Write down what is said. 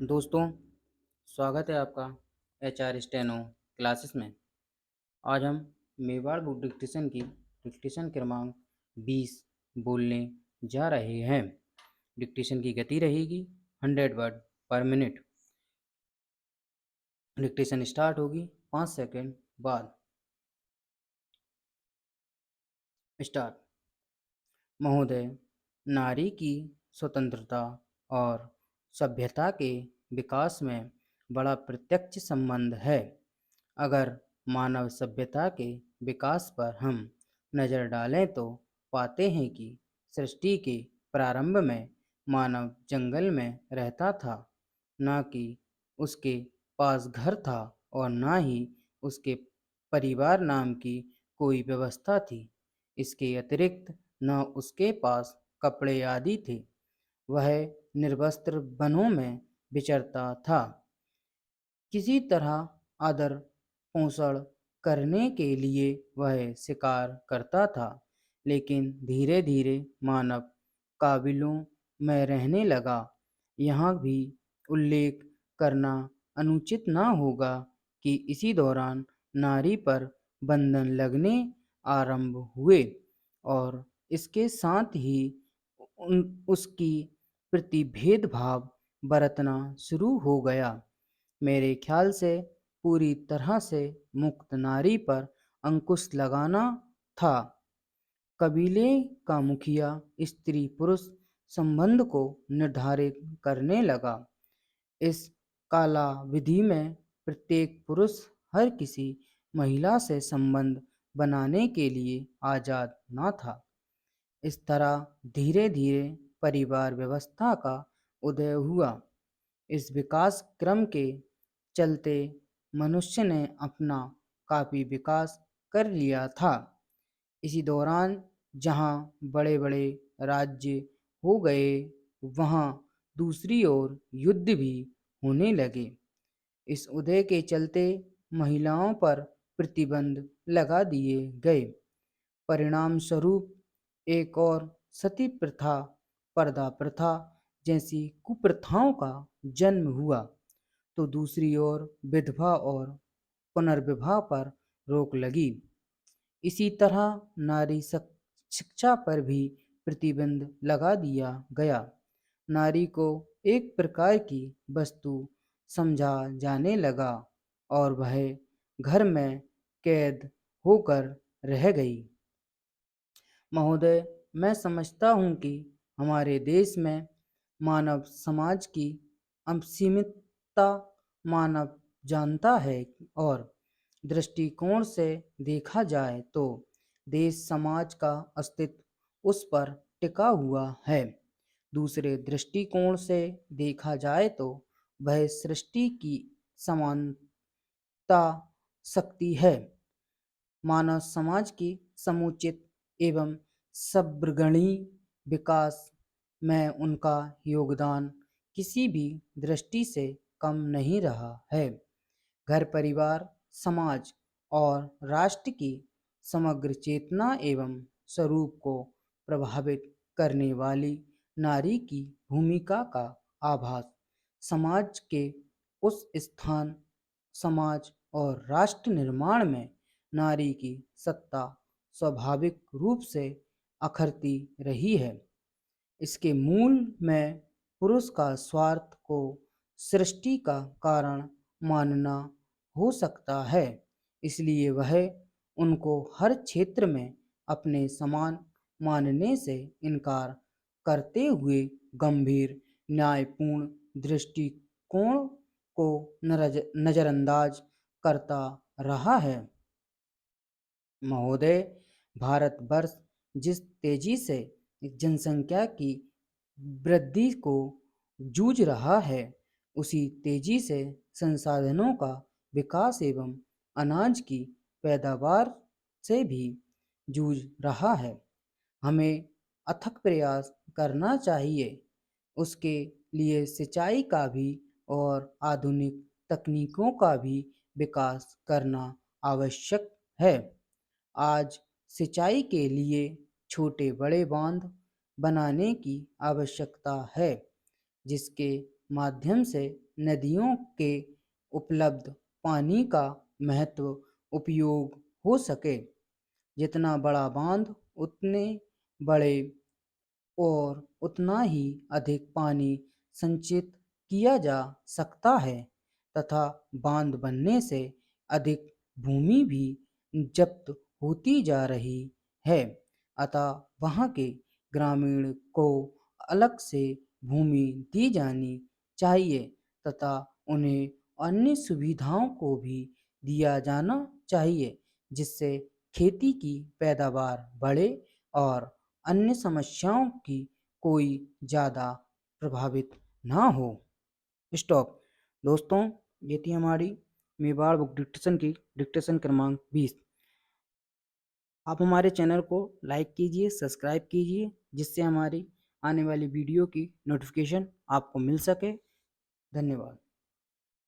दोस्तों, स्वागत है आपका HR स्टेनो क्लासेस में। आज हम मेवाड़ बुक डिक्टेशन की डिक्टेशन क्रमांक 20 बोलने जा रहे हैं। डिक्टेशन की गति रहेगी 100 वर्ड पर मिनट। डिक्टेशन स्टार्ट होगी 5 सेकंड बाद। स्टार्ट। महोदय, नारी की स्वतंत्रता और सभ्यता के विकास में बड़ा प्रत्यक्ष संबंध है। अगर मानव सभ्यता के विकास पर हम नज़र डालें तो पाते हैं कि सृष्टि के प्रारंभ में मानव जंगल में रहता था, न कि उसके पास घर था और न ही उसके परिवार नाम की कोई व्यवस्था थी। इसके अतिरिक्त न उसके पास कपड़े आदि थे। वह निर्वस्त्र वनों में विचरता था। किसी तरह आदर पोषण करने के लिए वह शिकार करता था, लेकिन धीरे धीरे मानव काबिलों में रहने लगा। यहाँ भी उल्लेख करना अनुचित न होगा कि इसी दौरान नारी पर बंधन लगने आरंभ हुए और इसके साथ ही उसकी प्रति भेदभाव बरतना शुरू हो गया। मेरे ख्याल से पूरी तरह से मुक्त नारी पर अंकुश लगाना था। कबीले का मुखिया स्त्री पुरुष संबंध को निर्धारित करने लगा। इस काला विधि में प्रत्येक पुरुष हर किसी महिला से संबंध बनाने के लिए आजाद न था। इस तरह धीरे धीरे परिवार व्यवस्था का उदय हुआ। इस विकास क्रम के चलते मनुष्य ने अपना काफी विकास कर लिया था। इसी दौरान जहाँ बड़े बड़े राज्य हो गए, वहाँ दूसरी ओर युद्ध भी होने लगे। इस उदय के चलते महिलाओं पर प्रतिबंध लगा दिए गए। परिणाम स्वरूप एक और सती प्रथा, पर्दा प्रथा जैसी कुप्रथाओं का जन्म हुआ, तो दूसरी ओर विधवा और पुनर्विवाह पर रोक लगी। इसी तरह नारी शिक्षा पर भी प्रतिबंध लगा दिया गया। नारी को एक प्रकार की वस्तु समझा जाने लगा और वह घर में कैद होकर रह गई। महोदय, मैं समझता हूँ कि हमारे देश में मानव समाज की असीमितता मानव जानता है और दृष्टिकोण से देखा जाए तो देश समाज का अस्तित्व उस पर टिका हुआ है। दूसरे दृष्टिकोण से देखा जाए तो वह सृष्टि की समानता शक्ति है। मानव समाज की समुचित एवं सर्वग्राही विकास में उनका योगदान किसी भी दृष्टि से कम नहीं रहा है। घर परिवार समाज और राष्ट्र की समग्र चेतना एवं स्वरूप को प्रभावित करने वाली नारी की भूमिका का आभास समाज के उस स्थान, समाज और राष्ट्र निर्माण में नारी की सत्ता स्वाभाविक रूप से अखरती रही है। इसके मूल में पुरुष का स्वार्थ को सृष्टि का कारण मानना हो सकता है, इसलिए वह उनको हर क्षेत्र में अपने समान मानने से इनकार करते हुए गंभीर न्यायपूर्ण दृष्टिकोण को नज़रअंदाज करता रहा है। महोदय, भारतवर्ष जिस तेजी से जनसंख्या की वृद्धि को जूझ रहा है, उसी तेजी से संसाधनों का विकास एवं अनाज की पैदावार से भी जूझ रहा है। हमें अथक प्रयास करना चाहिए। उसके लिए सिंचाई का भी और आधुनिक तकनीकों का भी विकास करना आवश्यक है। आज सिंचाई के लिए छोटे बड़े बांध बनाने की आवश्यकता है, जिसके माध्यम से नदियों के उपलब्ध पानी का महत्व उपयोग हो सके। जितना बड़ा बांध उतने बड़े और उतना ही अधिक पानी संचित किया जा सकता है तथा बांध बनने से अधिक भूमि भी जब्त होती जा रही है। अतः वहाँ के ग्रामीण को अलग से भूमि दी जानी चाहिए तथा उन्हें अन्य सुविधाओं को भी दिया जाना चाहिए जिससे खेती की पैदावार बढ़े और अन्य समस्याओं की कोई ज़्यादा प्रभावित ना हो। स्टॉप। दोस्तों, ये थी हमारी मेवाड़ बुक डिक्टेशन की डिक्टेशन क्रमांक 20। आप हमारे चैनल को लाइक कीजिए, सब्सक्राइब कीजिए जिससे हमारी आने वाली वीडियो की नोटिफिकेशन आपको मिल सके। धन्यवाद।